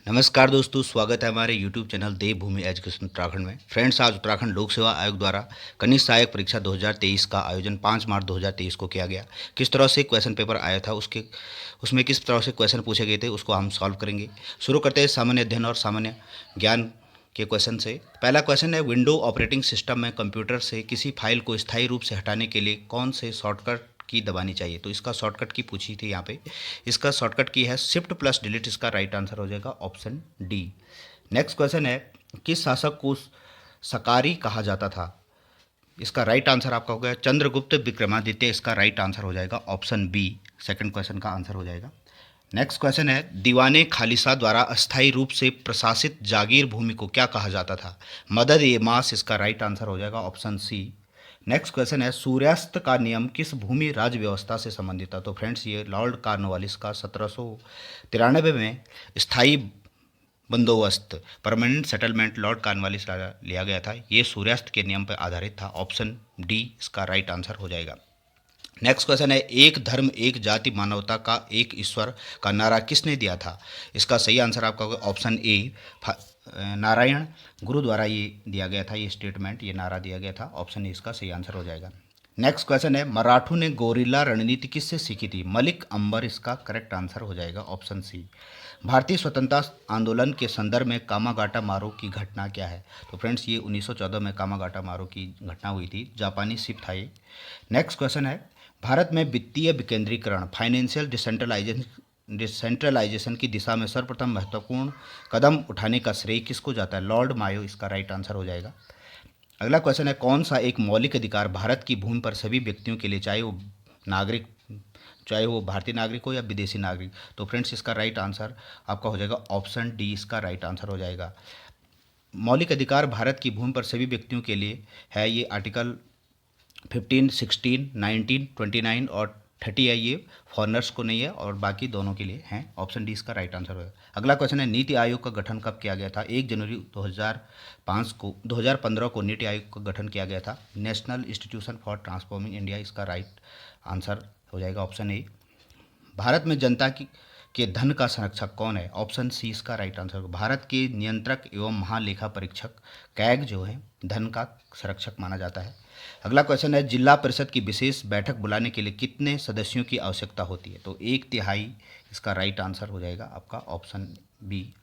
नमस्कार दोस्तों, स्वागत है हमारे YouTube चैनल देवभूमि एजुकेशन उत्तराखंड में। फ्रेंड्स, आज उत्तराखंड लोक सेवा आयोग द्वारा कनिष्ठ सहायक परीक्षा 2023 का आयोजन 5 मार्च 2023 को किया गया। किस तरह से क्वेश्चन पेपर आया था, उसमें किस तरह से क्वेश्चन पूछे गए थे, उसको हम सॉल्व करेंगे। शुरू करते हैं सामान्य अध्ययन और सामान्य ज्ञान के क्वेश्चन से। पहला क्वेश्चन है, विंडो ऑपरेटिंग सिस्टम में कंप्यूटर से किसी फाइल को स्थायी रूप से हटाने के लिए कौन से शॉर्टकट की दबानी चाहिए। तो इसका शॉर्टकट की पूछी थी यहाँ पे। इसका शॉर्टकट की है शिफ्ट प्लस डिलीट। इसका राइट आंसर हो जाएगा ऑप्शन डी। नेक्स्ट क्वेश्चन है, किस शासक को सकारी कहा जाता था। इसका राइट आंसर आपका हो गया चंद्रगुप्त विक्रमादित्य। इसका राइट आंसर हो जाएगा ऑप्शन बी। सेकंड क्वेश्चन का आंसर हो जाएगा। नेक्स्ट क्वेश्चन है, दीवाने खालिसा द्वारा अस्थायी रूप से प्रशासित जागीर भूमि को क्या कहा जाता था। मदद ए मास। इसका राइट आंसर हो जाएगा ऑप्शन सी। नेक्स्ट क्वेश्चन है, सूर्यास्त का नियम किस भूमि राज्य व्यवस्था से संबंधित था। तो फ्रेंड्स, ये लॉर्ड कॉर्नवालिस का 1793 में स्थायी बंदोबस्त परमानेंट सेटलमेंट लॉर्ड कॉर्नवालिस द्वारा लिया गया था। ये सूर्यास्त के नियम पर आधारित था। ऑप्शन डी इसका राइट आंसर हो जाएगा। नेक्स्ट क्वेश्चन है, एक धर्म एक जाति मानवता का एक ईश्वर का नारा किसने दिया था। इसका सही आंसर आपका होगा ऑप्शन ए, नारायण गुरु द्वारा ये दिया गया था। ये स्टेटमेंट, ये नारा दिया गया था। ऑप्शन ए इसका सही आंसर हो जाएगा। नेक्स्ट क्वेश्चन है, मराठों ने गोरिल्ला रणनीति किससे सीखी थी। मलिक अंबर। इसका करेक्ट आंसर हो जाएगा ऑप्शन सी। भारतीय स्वतंत्रता आंदोलन के संदर्भ में कामागाटा मारो की घटना क्या है। तो फ्रेंड्स, ये 1914 में कामागाटा मारो की घटना हुई थी। जापानी शिप था ये। नेक्स्ट क्वेश्चन है, भारत में वित्तीय विकेंद्रीकरण फाइनेंशियल डिसेंट्रलाइजेशन की दिशा में सर्वप्रथम महत्वपूर्ण कदम उठाने का श्रेय किसको जाता है। लॉर्ड मायो। इसका राइट आंसर हो जाएगा। अगला क्वेश्चन है, कौन सा एक मौलिक अधिकार भारत की भूमि पर सभी व्यक्तियों के लिए, चाहे वो भारतीय नागरिक हो या विदेशी नागरिक। तो फ्रेंड्स, इसका राइट आंसर आपका हो जाएगा ऑप्शन डी। इसका राइट आंसर हो जाएगा। मौलिक अधिकार भारत की भूमि पर सभी व्यक्तियों के लिए है। ये आर्टिकल 15, 16, 19, 29 और 30 है। ये फॉरनर्स को नहीं है और बाकी दोनों के लिए हैं। ऑप्शन डी इसका राइट आंसर होगा। अगला क्वेश्चन है, नीति आयोग का गठन कब किया गया था। 1 जनवरी 2015 को नीति आयोग का गठन किया गया था। National institution for transforming India. इसका राइट आंसर हो जाएगा ऑप्शन ए। भारत में जनता की के धन का संरक्षक कौन है। ऑप्शन सी इसका राइट आंसर होगा। भारत के नियंत्रक एवं महालेखा परीक्षक कैग जो है धन का संरक्षक माना जाता है। अगला क्वेश्चन है, जिला परिषद की विशेष बैठक बुलाने के लिए कितने सदस्यों की आवश्यकता होती है। तो 1/3। इसका राइट आंसर हो जाएगा आपका ऑप्शन बी।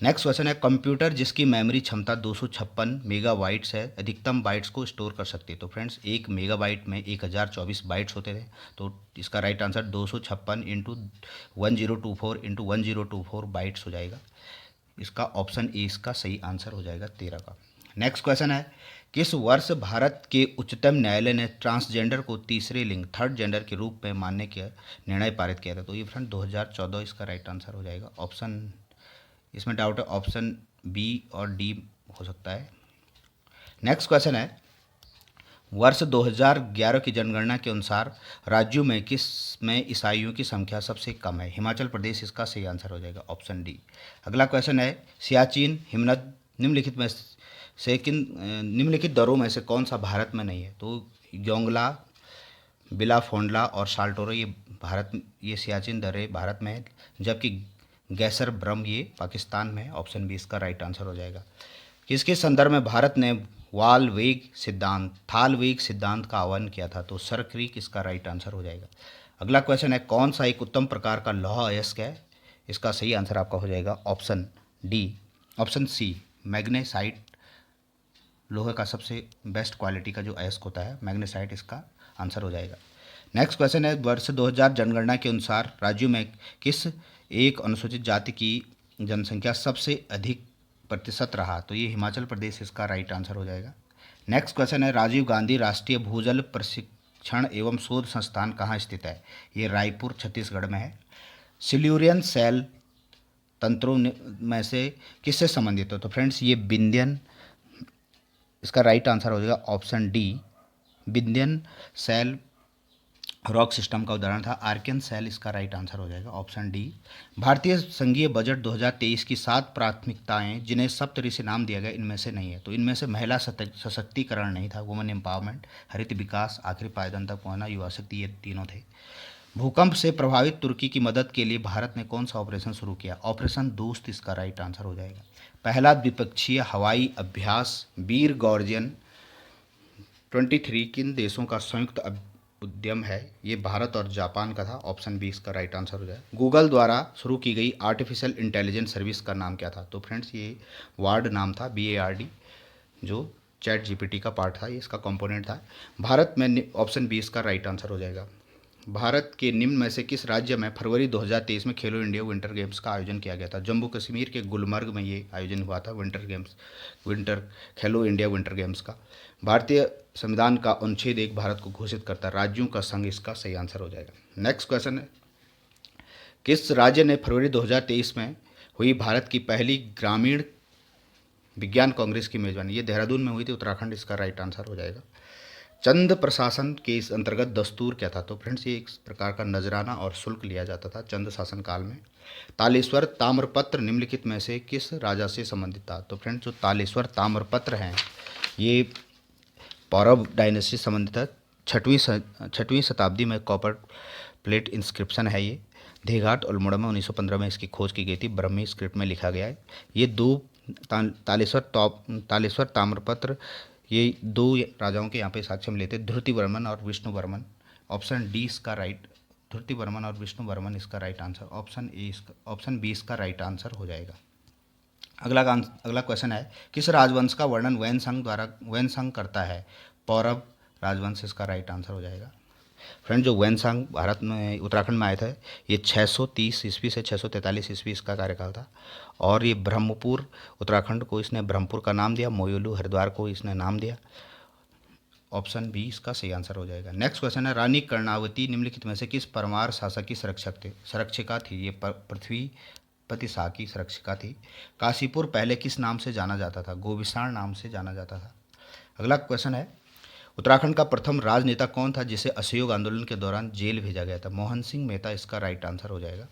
नेक्स्ट क्वेश्चन है, कंप्यूटर जिसकी मेमोरी क्षमता 256 मेगाबाइट्स है अधिकतम बाइट्स को स्टोर कर सकती है। तो फ्रेंड्स, 1 मेगाबाइट में 1024 बाइट्स होते थे। तो इसका right answer 256 into 1024 into 1024 bytes हो जाएगा। इसका ऑप्शन ए इसका सही आंसर हो जाएगा 13 का। नेक्स्ट क्वेश्चन है, किस वर्ष भारत के उच्चतम न्यायालय ने ट्रांसजेंडर को तीसरे लिंग थर्ड जेंडर के रूप में मानने का निर्णय पारित किया था। तो ये फ्रेंड 2014। इसका राइट आंसर हो जाएगा ऑप्शन, इसमें डाउट है, ऑप्शन बी और डी हो सकता है। नेक्स्ट क्वेश्चन है, वर्ष 2011 की जनगणना के अनुसार राज्यों में किस में ईसाइयों की संख्या सबसे कम है। हिमाचल प्रदेश। इसका सही आंसर हो जाएगा ऑप्शन डी। अगला क्वेश्चन है, सियाचिन हिमनद निम्नलिखित दरों में से कौन सा भारत में नहीं है। तो योंगला, बिलाफोंडला और साल्टोरो ये सियाचिन दरें भारत में है, जबकि गैसर ब्रह्म ये पाकिस्तान में है। ऑप्शन बी इसका राइट आंसर हो जाएगा। किसके संदर्भ में भारत ने थाल वेग सिद्धांत का आह्वान किया था। तो सर क्रीक। इसका राइट आंसर हो जाएगा। अगला क्वेश्चन है, कौन सा एक उत्तम प्रकार का लौह अयस्क है। इसका सही आंसर आपका हो जाएगा option D, option C magnesite. लोहे का सबसे बेस्ट क्वालिटी का जो अयस्क होता है मैग्नेसाइट। इसका आंसर हो जाएगा। नेक्स्ट क्वेश्चन है, वर्ष 2000 जनगणना के अनुसार राज्यों में किस एक अनुसूचित जाति की जनसंख्या सबसे अधिक प्रतिशत रहा। तो ये हिमाचल प्रदेश। इसका राइट आंसर हो जाएगा। नेक्स्ट क्वेश्चन है, राजीव गांधी राष्ट्रीय भूजल प्रशिक्षण एवं शोध संस्थान कहाँ स्थित है। ये रायपुर छत्तीसगढ़ में है। सिल्यूरियन सेल तंत्रों में से किससे संबंधित हो। तो फ्रेंड्स, ये बिंदियन। इसका राइट आंसर हो जाएगा ऑप्शन डी। बिंदियन सेल रॉक सिस्टम का उदाहरण था। आर्कियन सेल। इसका राइट आंसर हो जाएगा ऑप्शन डी। भारतीय संघीय बजट 2023 की 7 प्राथमिकताएं जिन्हें सप्तऋषि नाम दिया गया इनमें से नहीं है। तो इनमें से महिला सशक्तिकरण नहीं था, वुमेन एम्पावरमेंट, हरित विकास, आखिरी पायदान तक पहुंचना, युवा शक्ति, ये तीनों थे। भूकंप से प्रभावित तुर्की की मदद के लिए भारत ने कौन सा ऑपरेशन शुरू किया? ऑपरेशन दोस्त इसका राइट आंसर हो जाएगा। पहला द्विपक्षीय हवाई अभ्यास वीर गॉर्जियन 23 किन देशों का संयुक्त उद्यम है? ये भारत और जापान का था। ऑप्शन बी इसका राइट आंसर हो जाएगा। गूगल द्वारा शुरू की गई आर्टिफिशियल इंटेलिजेंस सर्विस का नाम क्या था? तो फ्रेंड्स ये वार्ड नाम था, BARD, जो चैट जीपीटी का पार्ट था, ये इसका कंपोनेंट था। भारत में ऑप्शन बी इसका राइट आंसर हो जाएगा। भारत के निम्न में से किस राज्य में फरवरी 2023 में खेलो इंडिया विंटर गेम्स का आयोजन किया गया था? जम्मू कश्मीर के गुलमर्ग में ये आयोजन हुआ था विंटर खेलो इंडिया विंटर गेम्स का। भारतीय संविधान का अनुच्छेद 1 भारत को घोषित करता है राज्यों का संघ, इसका सही आंसर हो जाएगा। नेक्स्ट क्वेश्चन है, किस राज्य ने फरवरी 2023 में हुई भारत की पहली ग्रामीण विज्ञान कांग्रेस की मेजबानी? ये देहरादून में हुई थी, उत्तराखंड इसका राइट आंसर हो जाएगा। चंद प्रशासन के इस अंतर्गत दस्तूर क्या था? तो फ्रेंड्स ये एक प्रकार का नजराना और शुल्क लिया जाता था चंद शासन काल में। तालेश्वर ताम्रपत्र निम्नलिखित में से किस राजा से संबंधित था? तो फ्रेंड्स जो तालेश्वर ताम्रपत्र हैं ये पौरव डायनेस्टी से संबंधित है। छठवीं शताब्दी में कॉपर प्लेट इंस्क्रिप्शन है ये। देघाट अल्मोड़ा में 1915 में इसकी खोज की गई थी, ब्रह्मी स्क्रिप्ट में लिखा गया है। ये दो तालेश्वर ताम्रपत्र ये दो राजाओं के यहाँ पे साक्ष्य में लेते, ध्रुतिवर्मन और विष्णुवर्मन। ऑप्शन डी इसका राइट, ध्रुतिवर्मन और विष्णुवर्मन इसका राइट आंसर। ऑप्शन बी इसका राइट आंसर हो जाएगा। अगला क्वेश्चन है, किस राजवंश का वर्णन वैनसंग करता है? पौरव राजवंश इसका राइट आंसर हो जाएगा। फ्रेंड जो वैनसंग भारत में उत्तराखंड में आए थे, ये 630 ईस्वी से 643 ईस्वी इसका कार्यकाल था। और ये ब्रह्मपुर, उत्तराखंड को इसने ब्रह्मपुर का नाम दिया, मोयोलू हरिद्वार को इसने नाम दिया। ऑप्शन बी इसका सही आंसर हो जाएगा। नेक्स्ट क्वेश्चन है, रानी कर्णावती निम्नलिखित में से किस परमार शासक की संरक्षिका थी? ये पृथ्वीपति शाह की संरक्षिका थी। काशीपुर पहले किस नाम से जाना जाता था? गोविसाण नाम से जाना जाता था। अगला क्वेश्चन है, उत्तराखंड का प्रथम राजनेता कौन था जिसे असहयोग आंदोलन के दौरान जेल भेजा गया था? मोहन सिंह मेहता इसका राइट आंसर हो जाएगा।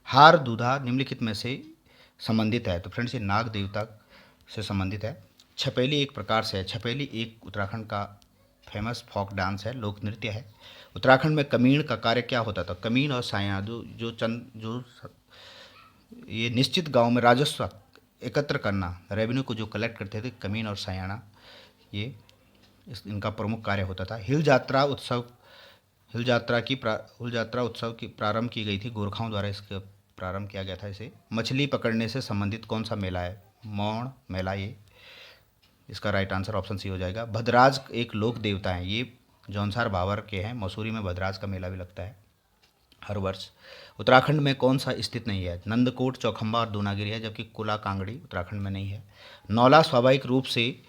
हार दूधा निम्नलिखित में से संबंधित है? तो फ्रेंड्स ये नाग देवता से संबंधित है। छपेली एक प्रकार से है, छपेली एक उत्तराखंड का फेमस फोक डांस है, लोक नृत्य है। उत्तराखंड में कमीण का कार्य क्या होता था? कमीण और साया जो ये निश्चित गांव में राजस्व एकत्र करना, रेवेन्यू को जो कलेक्ट करते थे, कमीण और सयाना, ये इनका प्रमुख कार्य होता था। हिल जात्रा उत्सव की प्रारंभ की गई थी, गोरखाओं द्वारा इसका प्रारंभ किया गया था इसे। मछली पकड़ने से संबंधित कौन सा मेला है? मौण मेला, ये इसका राइट आंसर ऑप्शन सी हो जाएगा। भद्राज एक लोक देवता है, ये जौनसार बावर के हैं। मसूरी में भद्राज का मेला भी लगता है हर वर्ष। उत्तराखंड में कौन सा स्थित नहीं है? नंदकोट, चौखंबा और दूनागिरी है, जबकि कुला कांगड़ी उत्तराखंड में नहीं है। नौला स्वाभाविक रूप से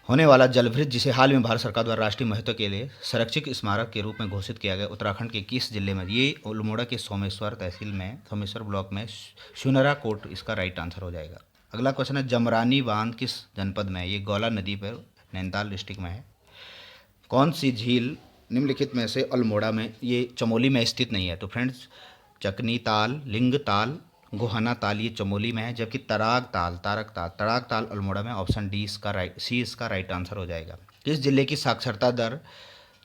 होने वाला जलभृत, जिसे हाल में भारत सरकार द्वारा राष्ट्रीय महत्व के लिए संरक्षित स्मारक के रूप में घोषित किया गया, उत्तराखंड के किस जिले में? ये अल्मोड़ा के सोमेश्वर तहसील में, सोमेश्वर ब्लॉक में शुनरा कोट इसका राइट आंसर हो जाएगा। अगला क्वेश्चन है, जमरानी बांध किस जनपद में है? ये गौला नदी पर नैनीताल डिस्ट्रिक्ट में है। कौन सी झील निम्नलिखित में से अल्मोड़ा में, ये चमोली में स्थित नहीं है? तो फ्रेंड्स चकनी ताल, लिंग ताल, गोहाना ताल ये चमोली में है, जबकि तड़ाक ताल अल्मोड़ा में। ऑप्शन डी सी इसका राइट आंसर हो जाएगा। किस जिले की साक्षरता दर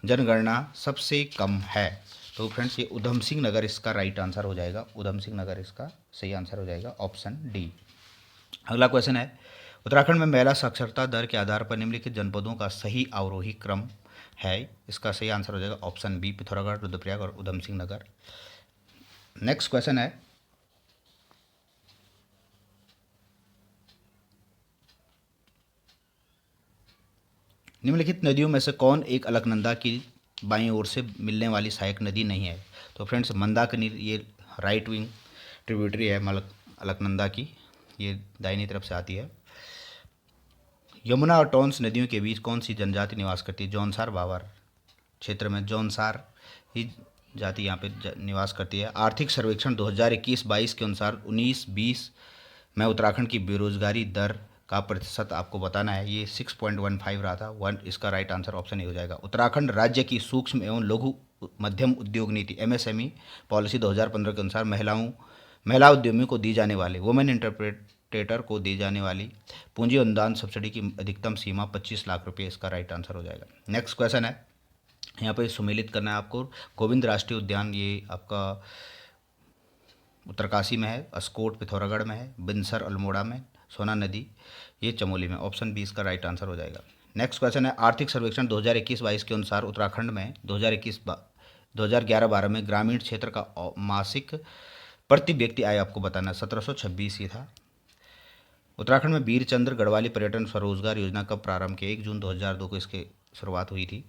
जनगणना सबसे कम है? तो फ्रेंड्स ये उधम सिंह नगर इसका राइट आंसर हो जाएगा। उधम सिंह नगर इसका सही आंसर हो जाएगा, ऑप्शन डी। अगला क्वेश्चन है, उत्तराखंड में महिला साक्षरता दर के आधार पर निम्नलिखित जनपदों का सही अवरोही क्रम है? इसका सही आंसर हो जाएगा ऑप्शन बी, पिथौरागढ़, रुद्रप्रयाग और उधम सिंह नगर। नेक्स्ट क्वेश्चन है, निम्नलिखित नदियों में से कौन एक अलकनंदा की बाईं ओर से मिलने वाली सहायक नदी नहीं है? तो फ्रेंड्स मंदाकिनी ये राइट विंग ट्रिब्यूटरी है अलकनंदा की, ये दाहिनी तरफ से आती है। यमुना और टोंस नदियों के बीच कौन सी जनजाति निवास करती है? जौनसार बावर क्षेत्र में जौनसार ही जाति यहाँ पे निवास करती है। आर्थिक सर्वेक्षण 2021-22 के अनुसार 19-20 में उत्तराखंड की बेरोजगारी दर का प्रतिशत आपको बताना है। ये 6.15 रहा था, 1 इसका राइट आंसर ऑप्शन ही हो जाएगा। उत्तराखंड राज्य की सूक्ष्म एवं लघु मध्यम उद्योग नीति MSME पॉलिसी 2015 के अनुसार महिला उद्यमियों को दी जाने वाली, वुमेन इंटरप्रेटर को दी जाने वाली पूंजी अनुदान सब्सिडी की अधिकतम सीमा 25 लाख रुपये, इसका राइट आंसर हो जाएगा। नेक्स्ट क्वेश्चन है, यहाँ पे सुमेलित करना है आपको। गोविंद राष्ट्रीय उद्यान ये आपका उत्तरकाशी में है, अस्कोट पिथौरागढ़ में है, बिनसर अल्मोड़ा में, सोना नदी ये चमोली में। ऑप्शन बी इसका राइट आंसर हो जाएगा। नेक्स्ट क्वेश्चन है, आर्थिक सर्वेक्षण 2021-22 के अनुसार उत्तराखंड में 2011-12 में ग्रामीण क्षेत्र का मासिक प्रति व्यक्ति आय आपको बताना है 1726 ये था। उत्तराखंड में वीरचंद्र गढ़वाली पर्यटन स्वरोजगार योजना कब प्रारंभ की? 1 जून 2002 को इसकी शुरुआत हुई थी।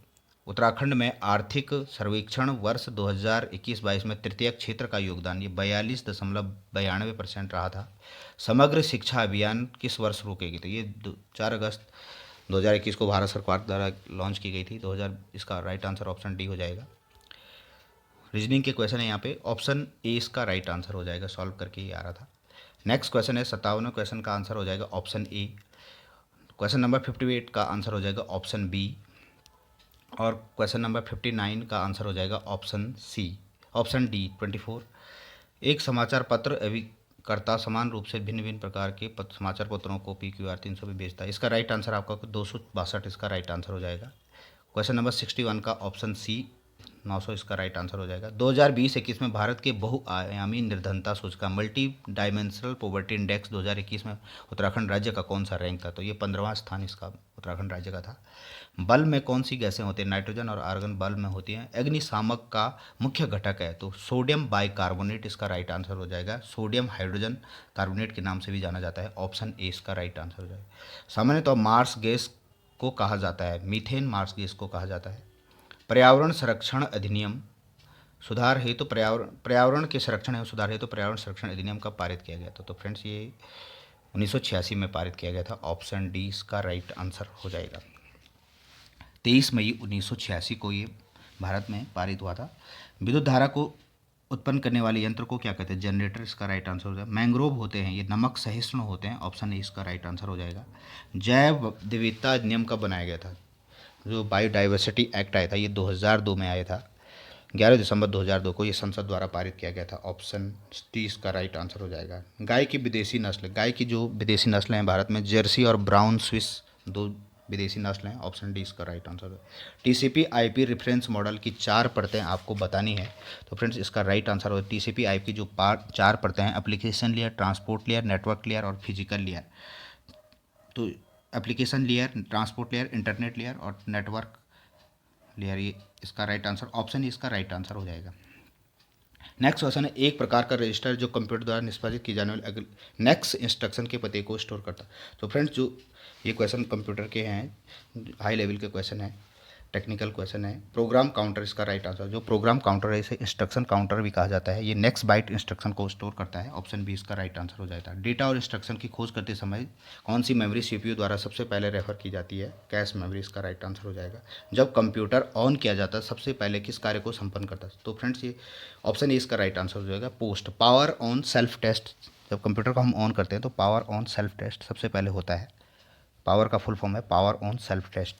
उत्तराखंड में आर्थिक सर्वेक्षण वर्ष 2021-22 में तृतीय क्षेत्र का योगदान ये 42.92% रहा था। समग्र शिक्षा अभियान किस वर्ष शुरू की गई थी? ये 4 अगस्त 2021 को भारत सरकार द्वारा लॉन्च की गई थी। 2000 इसका राइट आंसर ऑप्शन डी हो जाएगा। रीजनिंग के क्वेश्चन है यहाँ पे, ऑप्शन ए इसका राइट आंसर हो जाएगा, सॉल्व करके ही आ रहा था। नेक्स्ट क्वेश्चन है 57 क्वेश्चन का आंसर हो जाएगा ऑप्शन ए। क्वेश्चन नंबर 58 का आंसर हो जाएगा ऑप्शन बी और क्वेश्चन नंबर 59 का आंसर हो जाएगा ऑप्शन सी। Option D 24। एक समाचार पत्र अभिकर्ता समान रूप से भिन्न भिन्न प्रकार के समाचार पत्रों को PQR 300 पे बेचता है। इसका राइट आंसर आपका 262 इसका राइट आंसर हो जाएगा। क्वेश्चन नंबर 61 का ऑप्शन सी 900 इसका राइट आंसर हो जाएगा। 2020-21 में भारत के बहुआयामी निर्धनता सूचकांक मल्टी डायमेंशनल पॉवर्टी इंडेक्स 2021 में उत्तराखंड राज्य का कौन सा रैंक था? तो ये 15वां स्थान इसका उत्तराखंड राज्य का था। बल्ब में कौन सी गैसें होती हैं? नाइट्रोजन और आर्गन बल्ब में होती हैं। अग्निशामक का मुख्य घटक है तो सोडियम बाइकार्बोनेट इसका राइट आंसर हो जाएगा। सोडियम हाइड्रोजन कार्बोनेट के नाम से भी जाना जाता है। ऑप्शन ए इसका राइट आंसर हो जाएगा। सामान्यतः मार्स गैस को कहा जाता है, मीथेन मार्स गैस को कहा जाता है। पर्यावरण संरक्षण अधिनियम सुधार हेतु पर्यावरण के संरक्षण एवं सुधार हेतु पर्यावरण संरक्षण अधिनियम कब पारित किया गया था? तो फ्रेंड्स ये 1986 में पारित किया गया था। ऑप्शन डी इसका राइट आंसर हो जाएगा। 23 मई 1986 को ये भारत में पारित हुआ था। विद्युत धारा को उत्पन्न करने वाले यंत्र को क्या कहते हैं? जनरेटर इसका राइट आंसर हो जाएगा। मैंग्रोव होते हैं ये नमक सहिष्णु होते हैं। ऑप्शन ए इसका राइट आंसर हो जाएगा। जैव विविधता अधिनियम कब बनाया गया था? जो बायोडाइवर्सिटी एक्ट आया था ये 2002 में आया था। 11 दिसंबर 2002 को ये संसद द्वारा पारित किया गया था। ऑप्शन डी इसका राइट आंसर हो जाएगा। गाय की विदेशी नस्ल, गाय की जो विदेशी नस्लें हैं भारत में जर्सी और ब्राउन स्विस दो विदेशी नस्ल हैं। ऑप्शन डी इसका राइट आंसर है। TCP IP रेफरेंस मॉडल की 4 परतें आपको बतानी है तो फ्रेंड्स इसका राइट आंसर हो TCP IP की जो 4 परतें हैं, application layer, transport layer, network layer और फिजिकल लेयर। तो application layer, transport layer, internet layer और नेटवर्क लेयर ये इसका राइट आंसर ऑप्शन ही इसका राइट आंसर हो जाएगा। नेक्स्ट क्वेश्चन है, एक प्रकार का रजिस्टर जो कंप्यूटर द्वारा निष्पादित की जाने वाले नेक्स्ट इंस्ट्रक्शन के पते को स्टोर करता है। तो फ्रेंड्स जो ये क्वेश्चन कंप्यूटर के हैं, हाई लेवल के क्वेश्चन है, टेक्निकल क्वेश्चन है। प्रोग्राम काउंटर इसका राइट आंसर। जो प्रोग्राम काउंटर है इसे इंस्ट्रक्शन काउंटर भी कहा जाता है। ये नेक्स्ट बाइट इंस्ट्रक्शन को स्टोर करता है। ऑप्शन बी इसका राइट आंसर हो जाता है। डेटा और इंस्ट्रक्शन की खोज करते समय कौन सी मेमोरी CPU द्वारा सबसे पहले रेफर की जाती है? कैश मेमोरी इसका राइट आंसर हो जाएगा। जब कंप्यूटर ऑन किया जाता है सबसे पहले किस कार्य को संपन्न करता है? तो फ्रेंड्स ये ऑप्शन ए इसका राइट आंसर हो जाएगा। Post. Power on self test, जब कंप्यूटर को हम ऑन करते हैं तो पावर ऑन सेल्फ टेस्ट सबसे पहले होता है। पावर का फुल फॉर्म है पावर ऑन सेल्फ टेस्ट।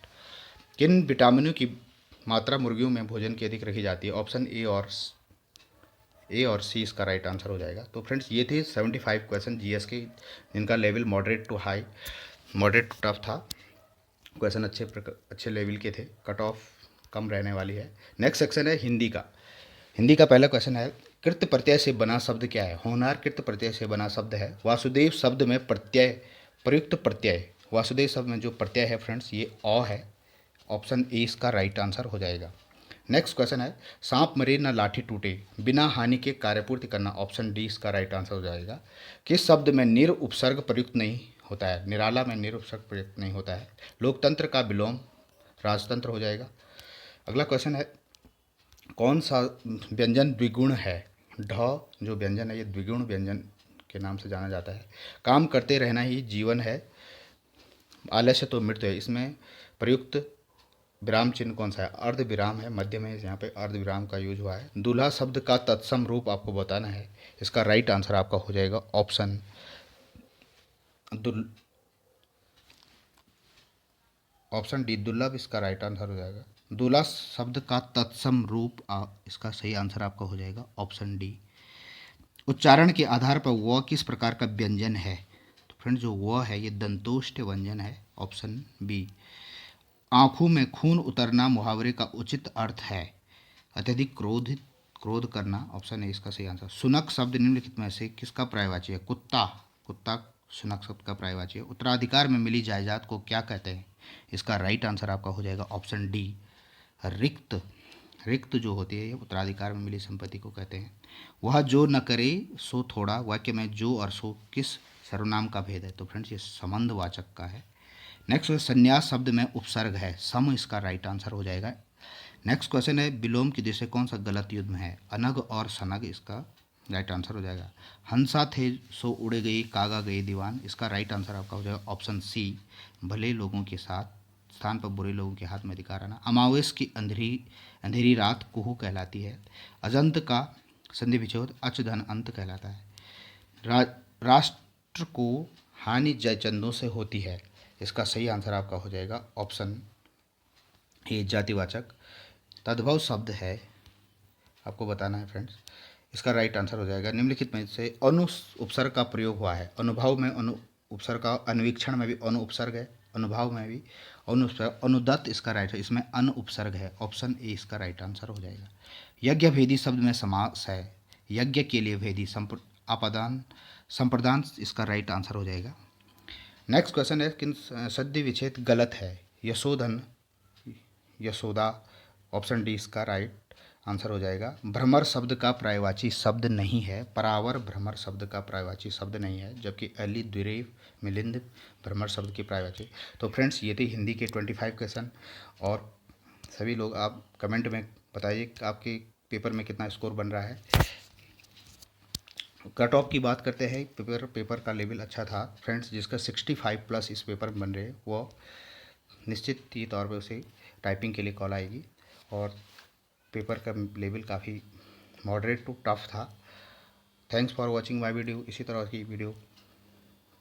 किन विटामिनों की मात्रा मुर्गियों में भोजन की अधिक रखी जाती है? ऑप्शन ए और सी इसका राइट आंसर हो जाएगा। तो फ्रेंड्स ये थे 75 क्वेश्चन GS के जिनका लेवल मॉडरेट टू टफ था। क्वेश्चन अच्छे लेवल के थे, कट ऑफ कम रहने वाली है। नेक्स्ट सेक्शन है हिंदी का। हिंदी का पहला क्वेश्चन है, कृत प्रत्यय से बना शब्द क्या है? होनहार कृत प्रत्यय से बना शब्द है। वासुदेव शब्द में प्रयुक्त प्रत्यय, वासुदेव शब्द में जो प्रत्यय है फ्रेंड्स ये अ है। ऑप्शन ए इसका राइट आंसर हो जाएगा। नेक्स्ट क्वेश्चन है, सांप मरे न लाठी टूटे, बिना हानि के कार्यपूर्ति करना। ऑप्शन डी इसका राइट आंसर हो जाएगा। किस शब्द में निर उपसर्ग प्रयुक्त नहीं होता है? निराला में निर उपसर्ग प्रयुक्त नहीं होता है। लोकतंत्र का विलोम राजतंत्र हो जाएगा। अगला क्वेश्चन है, कौन सा व्यंजन द्विगुण है? ढ जो व्यंजन है ये द्विगुण व्यंजन के नाम से जाना जाता है। काम करते रहना ही जीवन है, आलस्य तो मृत्यु है। इसमें प्रयुक्त विराम चिन्ह कौन सा है? अर्ध विराम है, मध्य में यहाँ पे अर्ध विराम का यूज हुआ है। दूल्हा शब्द का तत्सम रूप आपको बताना है। इसका राइट आंसर आपका हो जाएगा ऑप्शन डी दुर्लभ इसका राइट आंसर हो जाएगा। दूल्हा शब्द का तत्सम रूप इसका सही आंसर आपका हो जाएगा ऑप्शन डी। उच्चारण के आधार पर वह किस प्रकार का व्यंजन है? तो फ्रेंड्स जो वह है ये दंतोष्ठ व्यंजन है। Option B. आंखों में खून उतरना मुहावरे का उचित अर्थ है। अत्यधिक क्रोध करना, ऑप्शन ए इसका सही आंसर। सुनक शब्द निम्नलिखित में से किसका पर्यायवाची है? कुत्ता। कुत्ता सुनक शब्द का पर्यायवाची है। उत्तराधिकार में मिली जायदाद को क्या कहते हैं? इसका राइट आंसर आपका हो जाएगा ऑप्शन डी, रिक्त। रिक्त जो होती है ये उत्तराधिकार में मिली संपत्ति को कहते हैं। वह जो न करे सो थोड़ा, वाक्य में जो और सो किस सर्वनाम का भेद है? तो फ्रेंड्स ये संबंधवाचक का है। नेक्स्ट संन्यास शब्द में उपसर्ग है, सम इसका राइट आंसर हो जाएगा। नेक्स्ट क्वेश्चन है विलोम की दृष्टि से कौन सा गलत युग्म है? अनग और सनग इसका राइट आंसर हो जाएगा। हंसा थे सो उड़ गई, कागा गई दीवान, इसका राइट आंसर आपका हो जाएगा ऑप्शन सी, भले लोगों के साथ स्थान पर बुरे लोगों के हाथ में अधिकार आना। अमावस की अंधेरी अंधेरी रात कुहू कहलाती है। अजंत का संधि विच्छेद अच धन अंत कहलाता है। राष्ट्र को हानि जयचंदों से होती है, इसका सही आंसर आपका हो जाएगा ऑप्शन ए, जातिवाचक। तद्भव शब्द है, आपको बताना है फ्रेंड्स, इसका राइट आंसर हो जाएगा निम्नलिखित में से अनु उपसर्ग का प्रयोग हुआ है। अनुभव में अनु उपसर्ग का, अन्वीक्षण में भी अनु उपसर्ग है, अनुभाव में भी अनु उपसर्ग। अनुदत्त इसका राइट है, इसमें अन उपसर्ग है, ऑप्शन ए इसका राइट आंसर हो जाएगा। यज्ञ भेदी शब्द में समास है, यज्ञ के लिए भेदी आपादान संप्रदान, इसका राइट आंसर हो जाएगा। नेक्स्ट क्वेश्चन है किन सद्य विच्छेद गलत है? यशोधन, यशोदा, ऑप्शन डी इसका राइट आंसर हो जाएगा। भ्रमर शब्द का पर्यायवाची शब्द नहीं है, परावर भ्रमर शब्द का पर्यायवाची शब्द नहीं है, जबकि अली द्विरेव मिलिंद भ्रमर शब्द की पर्यायवाची। तो फ्रेंड्स ये थे हिंदी के 25 क्वेश्चन, और सभी लोग आप कमेंट में बताइए कि आपके पेपर में कितना स्कोर बन रहा है। कट ऑफ की बात करते हैं, पेपर का लेवल अच्छा था फ्रेंड्स, जिसका 65 प्लस इस पेपर में बन रहे वो निश्चित ही तौर पे उसे टाइपिंग के लिए कॉल आएगी। और पेपर का लेवल काफ़ी मॉडरेट टू टफ था। Thanks for watching my video. इसी तरह की वीडियो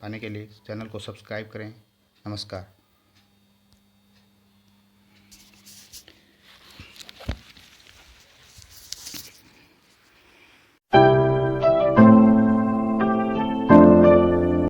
पाने के लिए चैनल को सब्सक्राइब करें। नमस्कार।